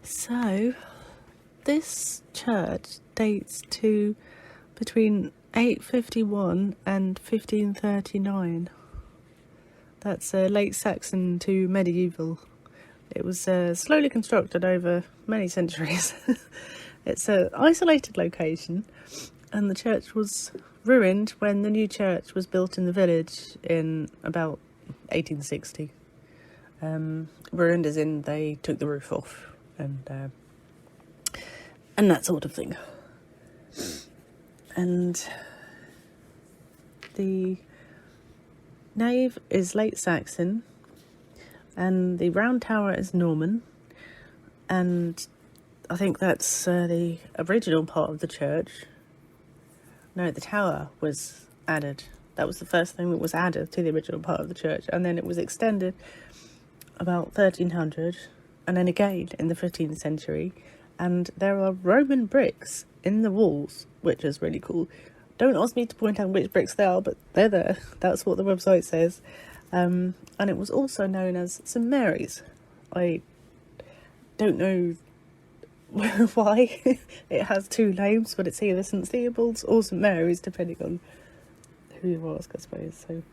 So, this church dates to between 851 and 1539. That's late Saxon to medieval. It was slowly constructed over many centuries. It's an isolated location, and the church was ruined when the new church was built in the village in about 1860. Ruined as in they took the roof off and that sort of thing. And the nave is late Saxon, and the round tower is Norman, and I think that's the original part of the church. No, the tower was added. That was the first thing that was added to the original part of the church, and then it was extended about 1300, and then again in the 15th century, and there are Roman bricks in the walls, which is really cool. Don't ask me to point out which bricks they are, but they're there. That's what the website says. And it was also known as St Mary's. I don't know why it has two names, but it's either St Theobald's or St Mary's, depending on who you ask, I suppose. So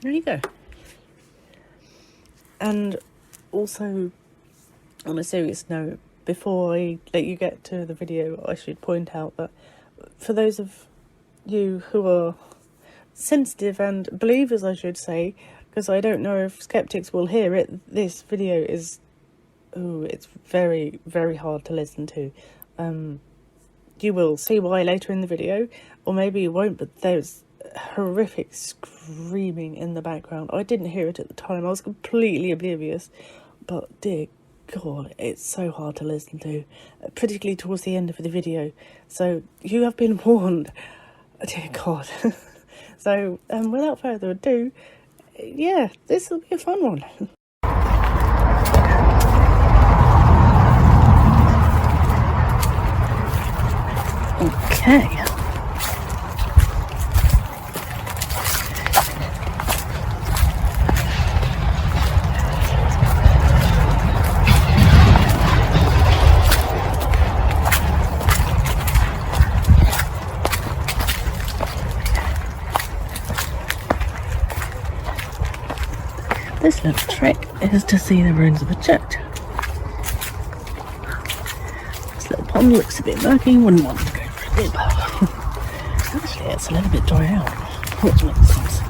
there you go. And also, on a serious note, before I let you get to the video, I should point out that for those of you who are sensitive and believers, I should say, because I don't know if skeptics will hear it, this video is, it's very, very hard to listen to. You will see why later in the video, or maybe you won't, but there's horrific screaming in the background. I didn't hear it at the time, I was completely oblivious, but dear God, it's so hard to listen to, particularly towards the end of the video. So you have been warned, dear God. So without further ado, yeah, this will be a fun one. Okay. This little trick is to see the ruins of a church. This little pond looks a bit murky, wouldn't want to go for a dip. Actually, it's a little bit dry out, which makes sense.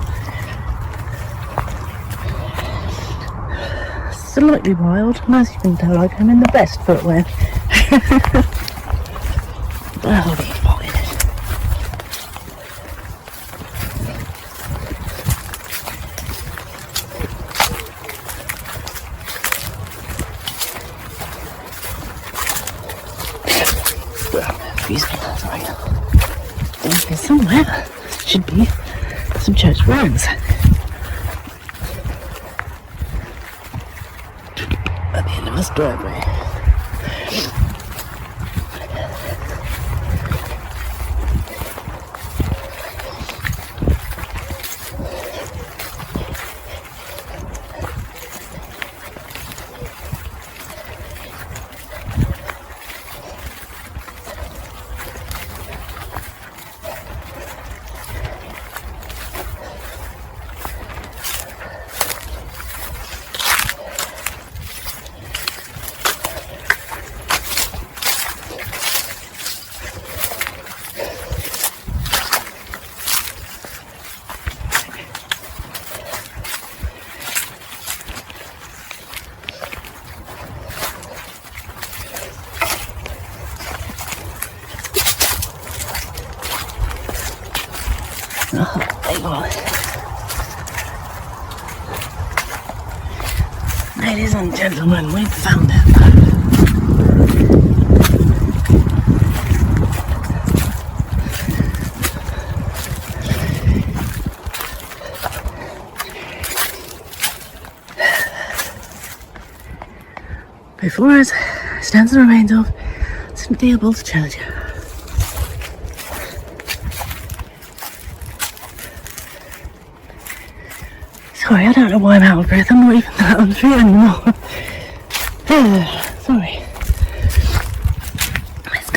Slightly wild, and as you can tell, I'm in the best footwear. But I'll be fine. Excuse me, sorry. Okay, somewhere should be some church ruins. At the end of this driveway. Oh, there you are. Ladies and gentlemen, we've found it. Before us stands the remains of St Theobald's Church. Sorry, I don't know why I'm out of breath. I'm not even that unfit anymore. Sorry.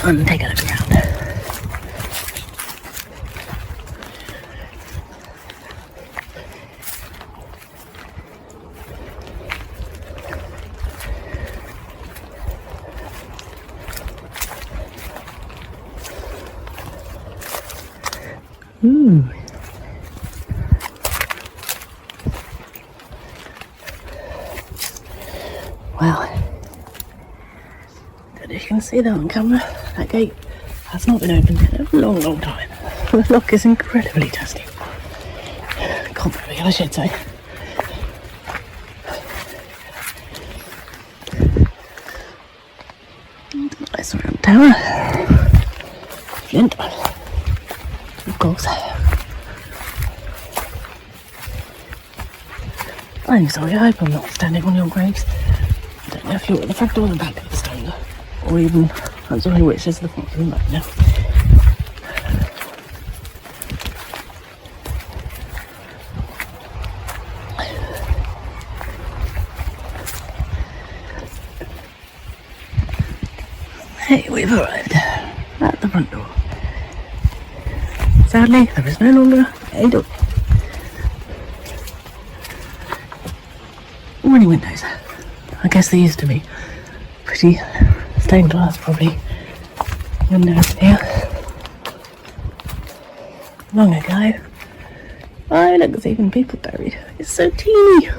and take a look around. Ooh. Well, I don't know if you can see that on camera. That gate has not been opened in a long, long time. The lock is incredibly dusty. Comfortably, I should say. Nice round tower. Flint. Of course. I'm sorry, I hope I'm not standing on your graves. I don't know if you're at the front or the back of the stone, or even, I'm sorry, which is the front or the back now. Hey, we've arrived at the front door. Sadly, there is no longer a door. Or any windows. I guess they used to be pretty stained glass, probably, windows here. Long ago. Oh, look, there's even people buried. It's so teeny.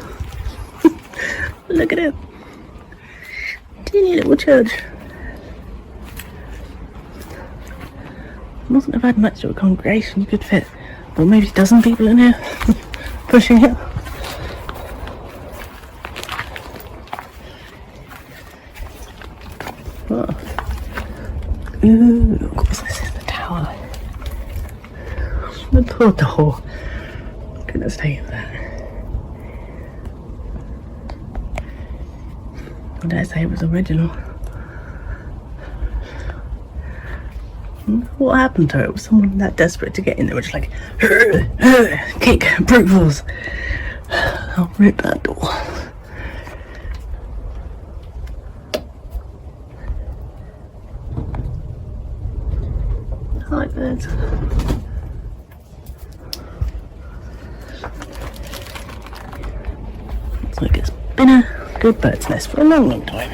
Look at it. Teeny little church. Mustn't have had much of a congregation. You could fit, well, maybe a dozen people in here, pushing it. Oh. Ooh, of course this is the tower. The poor door. Couldn't stay in that. I dare say it was original. What happened to it? Was someone that desperate to get in? They were just like, kick, brute force. I'll rip that door. I like birds. Looks like it's been a good bird's nest for a long, long time.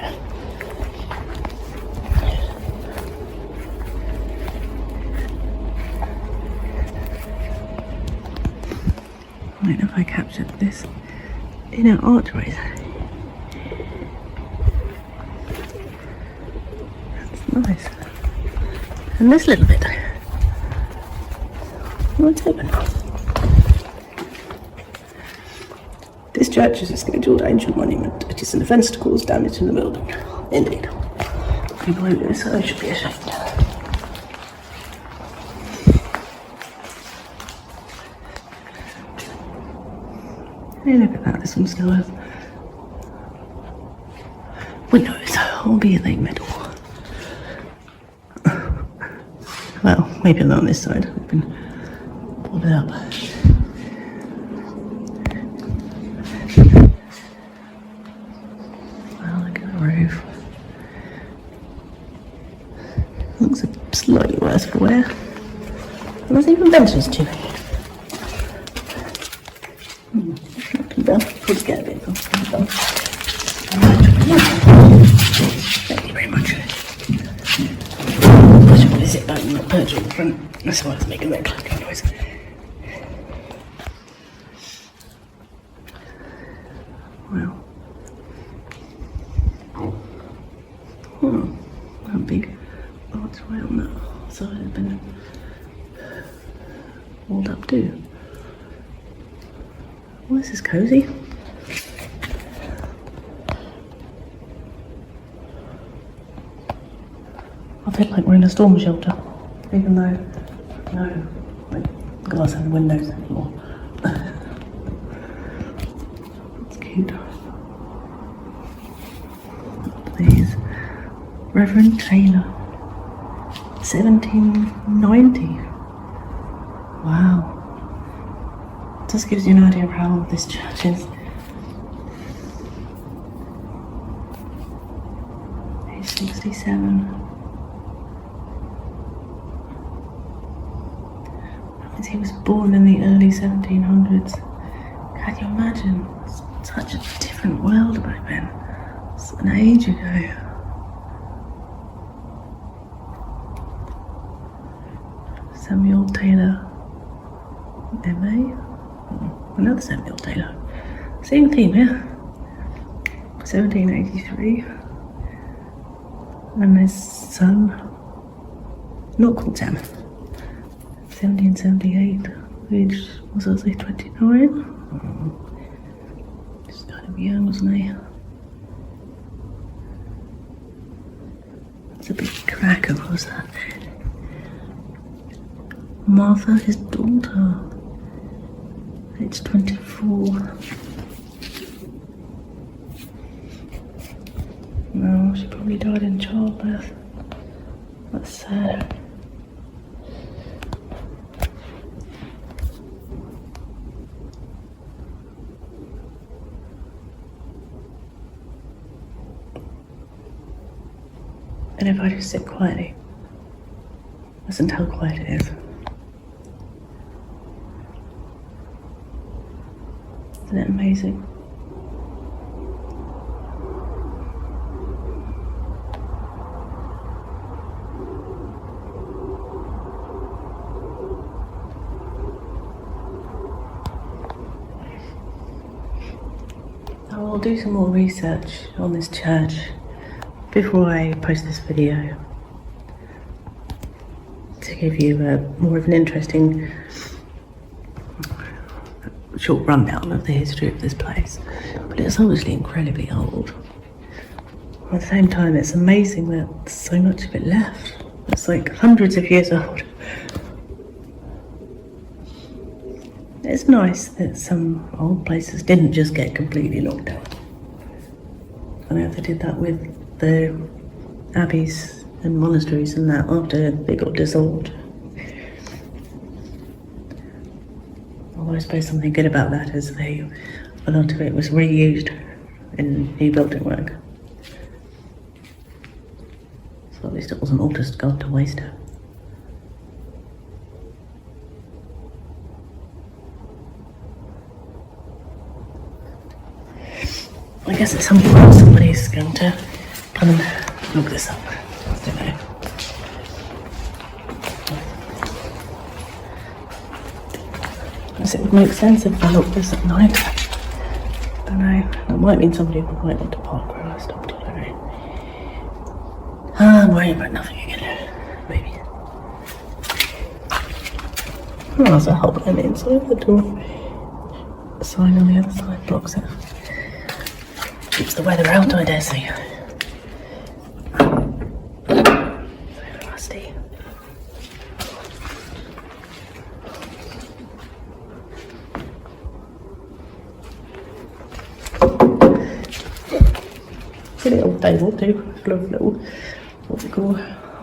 I don't know if I captured this inner archways. That's nice. And this little bit. Oh, it's open. This church is a scheduled ancient monument. It is an offence to cause damage to the building. Indeed. People who do this, I should be ashamed. Hey, look at that, this one still has windows, albeit they metal. Well, maybe not on this side, we've been pulled up. Well, look at the roof. Looks slightly worse for wear. There's even benches too. Done. Let's get a bit done. Thank you very much. Push a zip button, not perch on the front. That's why it's making that clacking noise. Wow. That big archway on that side has been walled up too. Well, this is cosy. I feel like we're in a storm shelter, even though no glass and windows anymore. That's cute. Please, Reverend Taylor, 1790. Wow. Just gives you an idea of how old this church is. Page 67. Means he was born in the early 1700s. Can you imagine? It's such a different world back then. It's an age ago. Samuel Taylor, MA. Another Samuel Taylor. Same theme here. 1783. And his son, not called Sam. 1778. Age was, I say, 29. He's kind of young, wasn't he? That's a big cracker, what was that? Martha, his daughter, age 24. No, she probably died in childbirth. That's sad. And if I just sit quietly, listen to how quiet it is. Isn't it amazing? I'll do some more research on this church before I post this video to give you more of an interesting short rundown of the history of this place. But it's obviously incredibly old. At the same time, it's amazing that there's so much of it left. It's like hundreds of years old. It's nice that some old places didn't just get completely knocked down. I know they did that with the abbeys and monasteries and that after they got dissolved. Although I suppose something good about that is a lot of it was reused in new building work. So at least it wasn't all just gone to waste. I guess at some point somebody's going to come and look this up. I don't know. Guess it would make sense if I looked this at night. I don't know. That might mean somebody might want to park where I stopped. I don't know. I'm worrying about nothing again. Maybe. Oh, there's a hotline inside the door. A sign on the other side blocks it. Keeps the weather out, I dare say. Rusty. Pretty old table too, full of little, what we call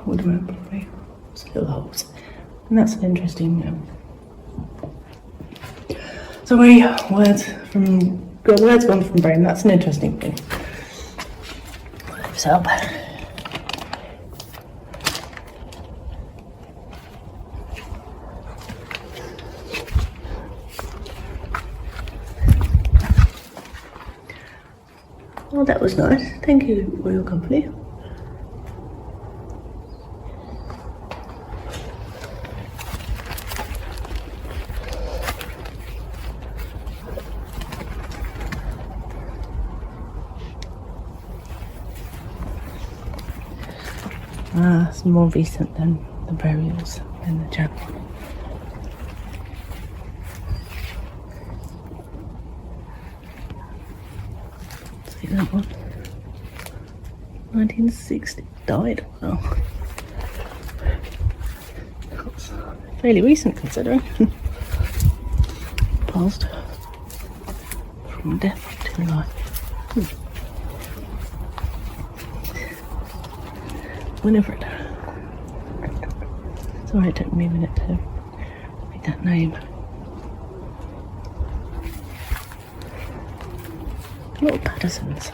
woodwork, probably. It's little holes. And that's an interesting sorry, words gone from brain, that's an interesting thing. So, well, that was nice. Thank you for your company. It's more recent than the burials in the chapel. See that one? 1960. Died. Well, that's fairly recent considering. Passed from death to life. Winifred. Sorry, it took me a minute to read that name. Little Pattersons.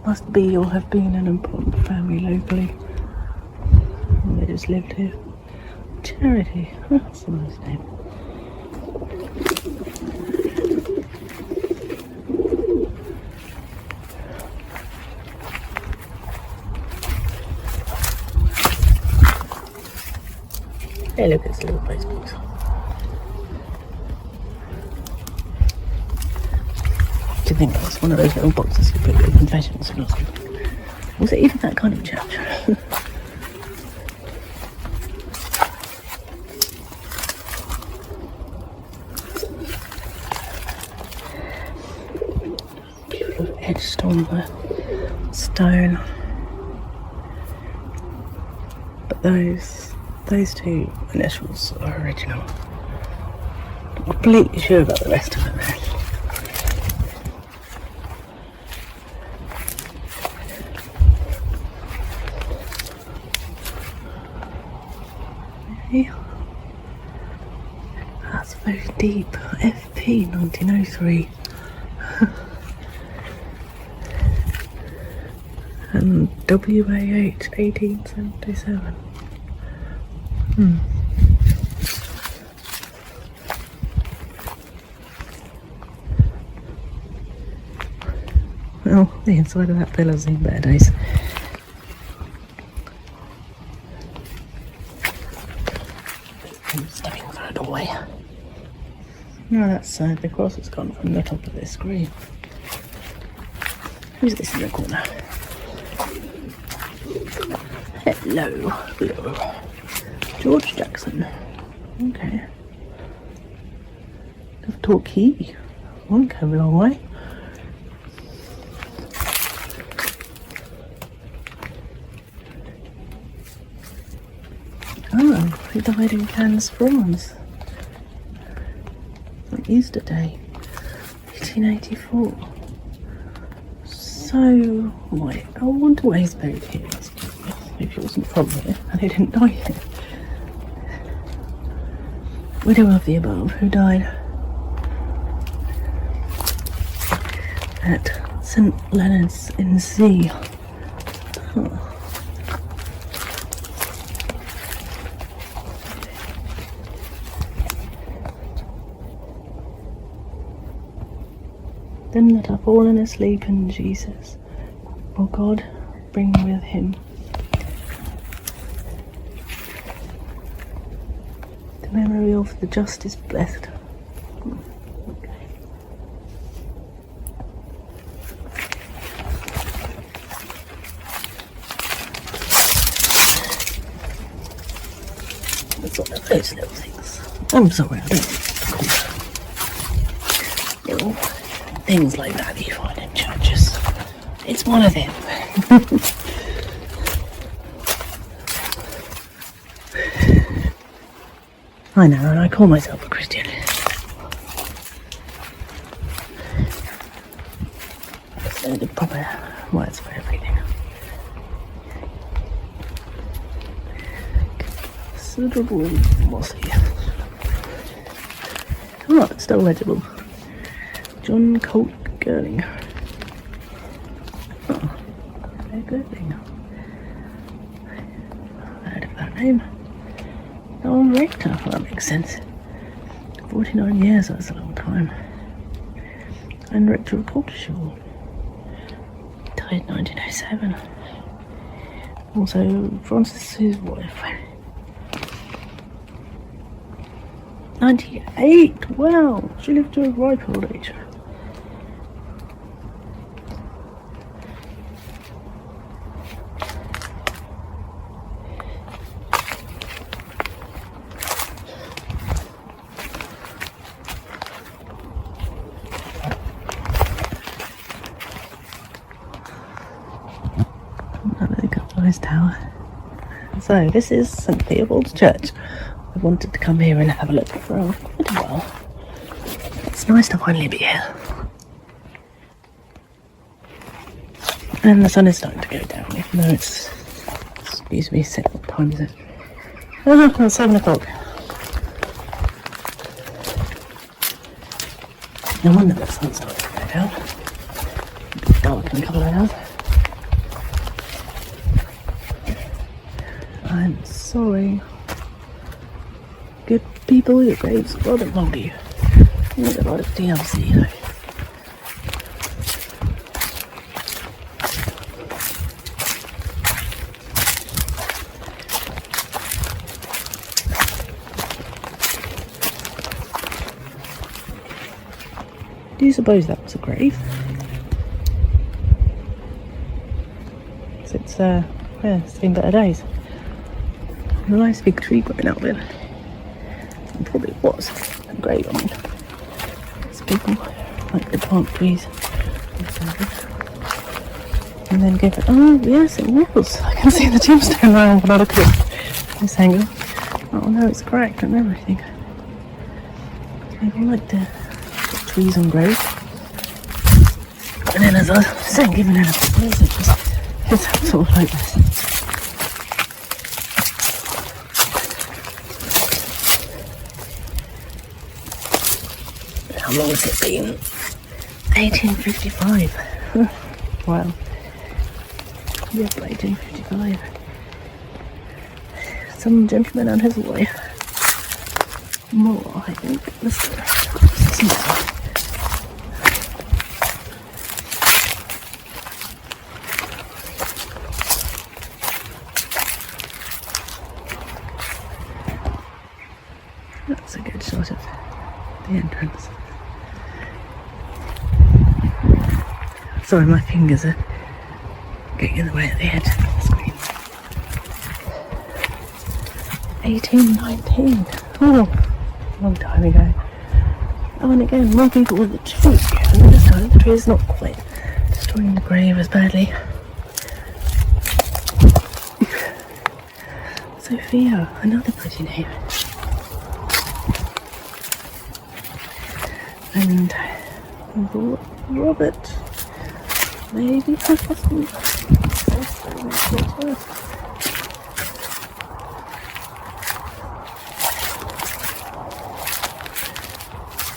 Must be or have been an important family locally. They just lived here. Charity. Oh, that's a nice name. Hey, look, it's a little place box. Do you think that's one of those little boxes you put your confessions in? Was it even that kind of church? Beautiful etched on the stone. But those two initials are original. I'm completely sure about the rest of it though. That's very deep. FP 1903. And WAH 1877. Well, the inside of that pillar's seen better days. I'm stepping through a doorway. No, that's the cross has gone from the top of this screen. Who's this in the corner? Hello. Hello. George Jackson. Okay. Torquay. Won't go a long way. Oh, he died in Cannes, France. On Easter Day, 1884. So, wait, I wonder why he's buried here. Maybe he wasn't from here and he didn't die here. Widow of the above, who died at St. Leonard's in Sea. Huh. Them that are fallen asleep in Jesus, O God, bring with him. The memory of the just is blessed. Okay. That's one of those little things. I'm sorry, I don't call little things like that you find in churches. It's one of them. I know, and I call myself a Christian. So the proper words for everything. Considerable mossy. Oh, it's still legible. John Colt Girling. Oh, very Girling. I've heard of that name. Oh, rector, well, that makes sense. 49 years, that's a long time. And rector of Coltishall. Died 1907. Also, Francis's wife. 98! Wow! She lived to a ripe old age. Tower. So this is St. Theobald's Church. I wanted to come here and have a look for a little while. It's nice to finally be here. And the sun is starting to go down, even though it's, excuse me, what time is it? Oh, it's 7 o'clock. No wonder the sun's starting to go down. It'll be dark in a couple of hours. I'm sorry Good people, your graves are rather mouldy. Need a lot of DLC though. Do you suppose that was a grave? It's seen better days. A nice big tree growing out there. And probably was a grave. I mean, it's people like the plant trees and then give it. Oh yes, it was. I can see the tombstone now when I look at this angle. Oh no, it's cracked and everything. People like the trees and graves. And then as I was saying, giving it a place, it's sort of like this. How long has it been? 1855. Wow. Yep, 1855. Some gentleman and his wife. More, I think. Let's go. That's a good shot of the entrance. Sorry, my fingers are getting in the way at the edge of the screen. 1819. Oh, a long time ago. Oh, and again, more people with the tree. And this time the tree is not quite destroying the grave as badly. Sophia, another pretty name. And Robert, maybe her husband.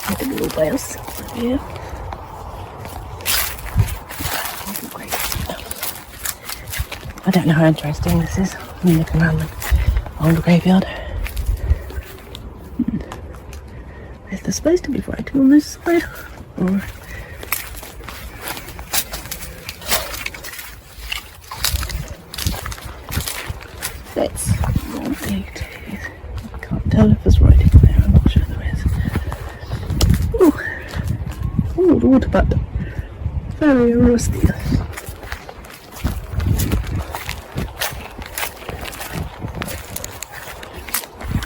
Like a little whales here. I don't know how interesting this is. I'm looking around the old graveyard. Is there supposed to be writing on this side? Or that's 180. I can't tell if there's writing there. I'm not sure there is. Oh, the water butt. Very rusty.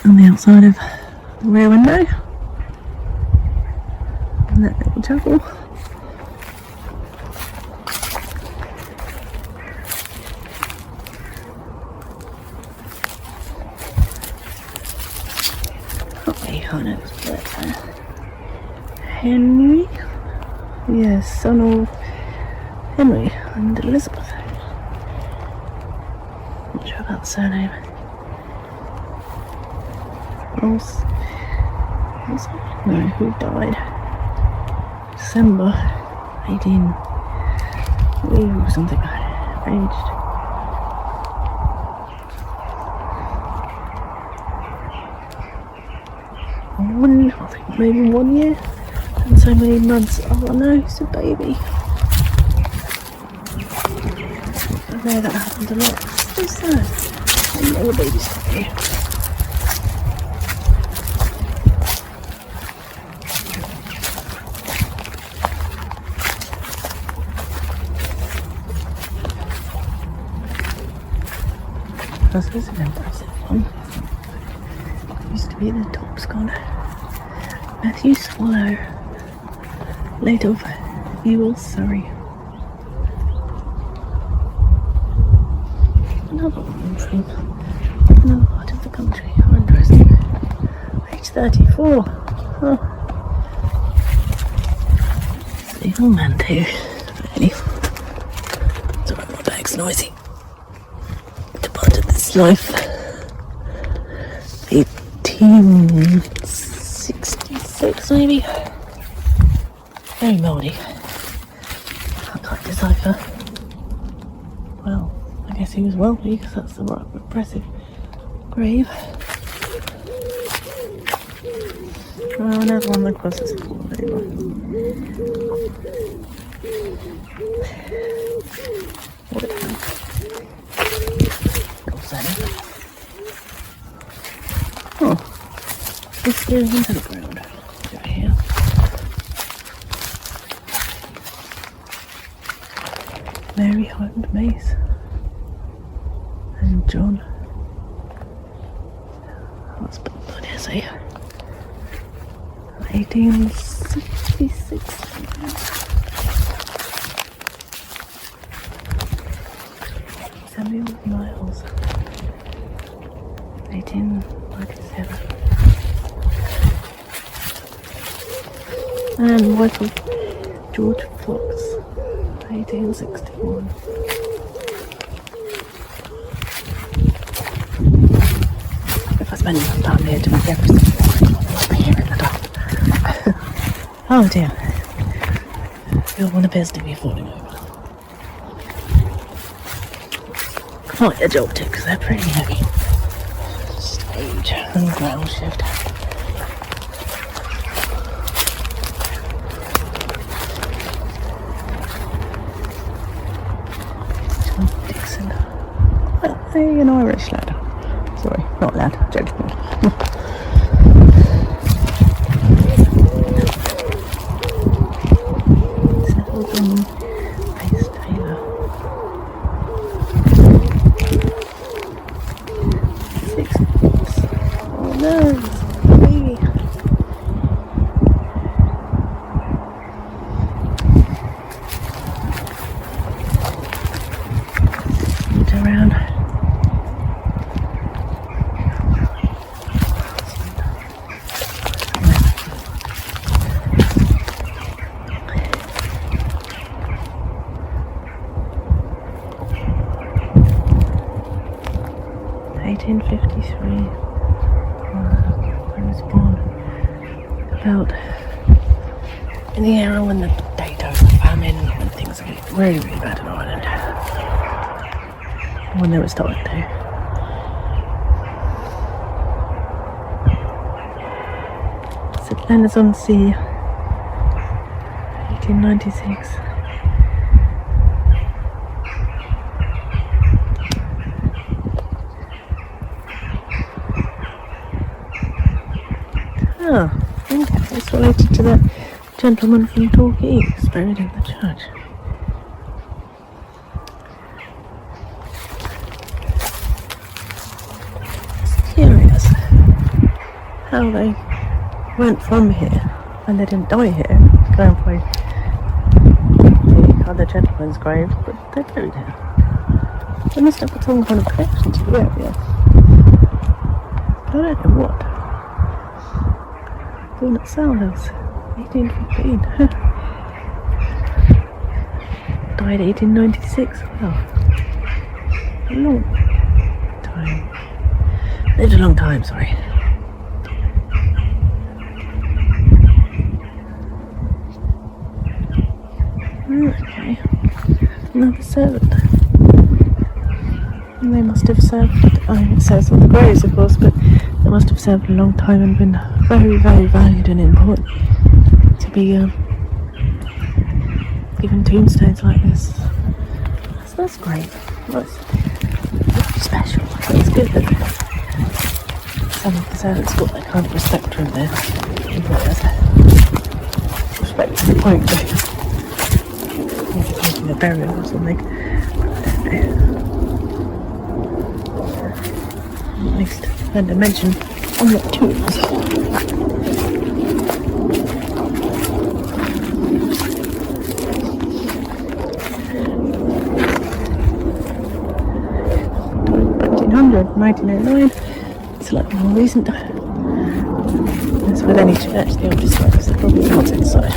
On the outside of the rear window. And that little chapel. Oh no, it's that Henry? Yes, son of Henry and Elizabeth. Not sure about the surname. Ross? No, who died? December 18. Ooh, something like that. Aged. I think maybe 1 year. And so many months. Oh no, he's a baby. I know that happened a lot. It's so sad. I know the baby's not here. This is an impressive one. Used to be the top scholar. Matthew Swallow, late of Ewell, Surrey. Another one from another part of the country. How interesting. Age 34. Oh. It's a young man too. Really. Sorry, my bag's noisy. Departed this life. 1866 maybe. Very mouldy. I can't decipher. Well, I guess he was wealthy because that's the right impressive grave. Oh, another one that crosses the wall anymore. What a time. Oh, it's staring into the ground over here. Mary Highland Mace and John husband, I dare say. 1866. Samuel Miles. 1897. And wife of George Fox. 1861. If I spend enough time here to make everything I'll be here in the dark. Oh dear. Your one appears to be falling over. Quite a job too, because they're pretty heavy. Stage and ground shift. Dixon. An Irish lad. Sorry, not lad, gentleman. Seldom Pace Taylor. 6 months. Oh no, baby. Around 1853. I was born about in the era when the potato famine and things were really, really bad in Ireland. When they were starting to. St Leonard's on Sea, 1896. Ah, okay, it's related to that gentleman from Torquay, buried in the church. Curious how they went from here and they didn't die here, going for the other gentleman's grave, but they're buried here. They must have got some kind of connection to the area. I don't know what. Born at Sale House, 1815. Died 1896. Wow. A long time. Lived a long time, sorry. Okay. Another servant. And they must have served, it says on the graves of course, but they must have served a long time and been very, very valued and important to be given tombstones like this. So that's great. That's special. It's good that some of the servants got that kind of respect from their employers. Respect to the point of taking a burial or something. I don't know. At least and a mention on the tombs. Died 1909. It's slightly more recent. As with any church, the oldest ones, they're probably not inside.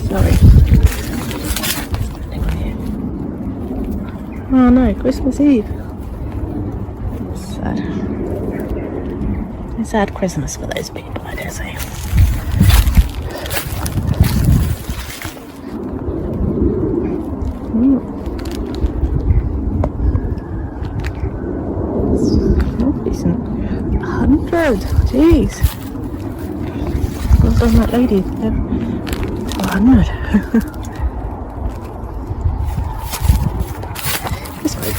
Sorry. Oh no, Christmas Eve. Sad. A sad Christmas for those people, I dare say. 100. Jeez. Well done, that lady. 100. This way,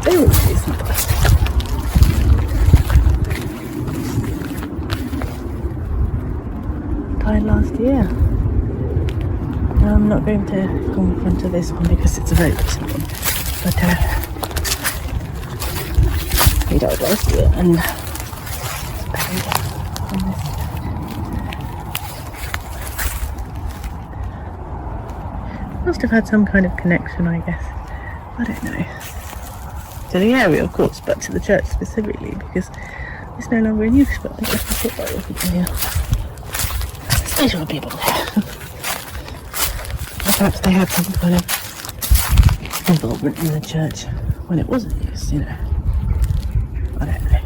very decent. Died last year. I'm not going to go in front of this one because it's a very recent one. But he died last year and buried on this. Must have had some kind of connection, I guess. I don't know. To the area, of course, but to the church specifically because it's no longer in use. But I guess I thought that wasn't here. Special people there. Perhaps they had some kind of involvement in the church when it wasn't used, you know. I don't know.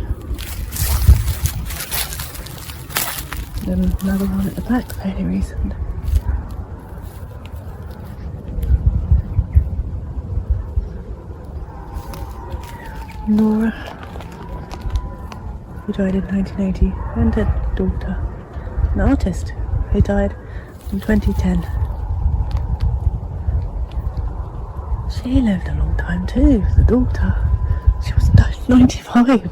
Then another one at the back, fairly recent. Nora, who died in 1980, and her daughter, an artist, who died in 2010. She lived a long time too, the daughter. She was 95.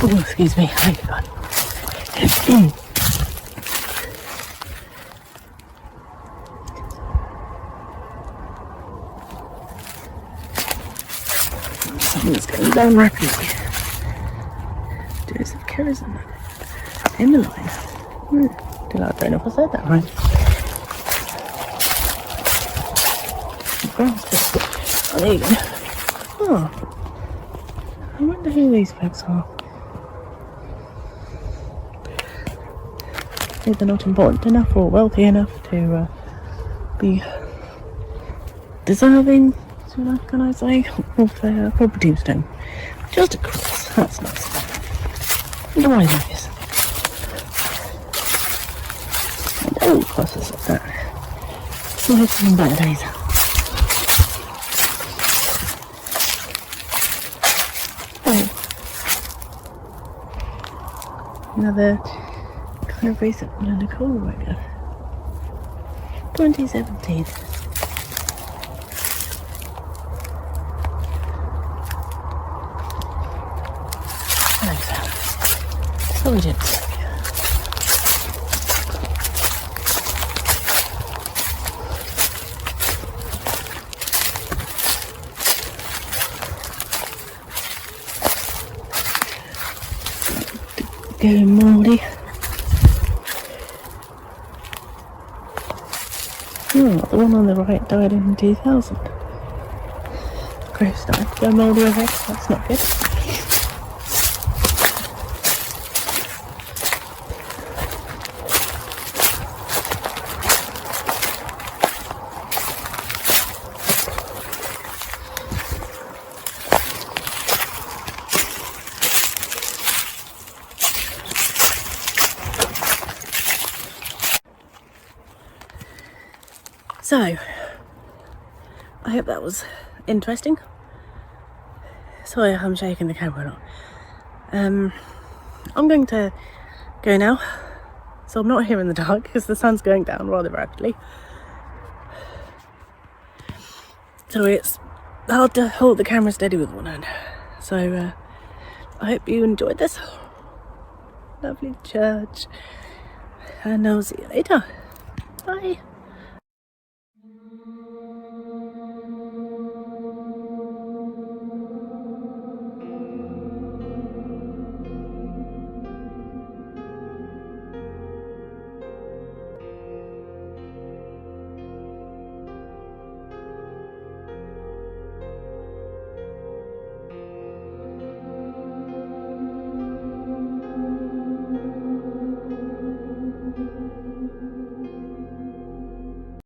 Oh, excuse me, hang on. Something's going down rapidly. Dose of kerosene in the line. I don't know if I said that right. Oh, there you go. Oh, I wonder who these folks are. Either not important enough or wealthy enough to be deserving, can I say, of their property stone. Just a cross, that's nice. Wonder why that is. And old crosses like that. Nice and better days. Another kind of recent one and a cool record. 2017. Intelligence. Go Moldy. Oh, the one on the right died in 2000. Gross died. Go Moldy over. That's not good. So, I hope that was interesting. Sorry I'm shaking the camera a lot. I'm going to go now, so I'm not here in the dark because the sun's going down rather rapidly. So it's hard to hold the camera steady with one hand. So I hope you enjoyed this. Lovely church. And I'll see you later. Bye.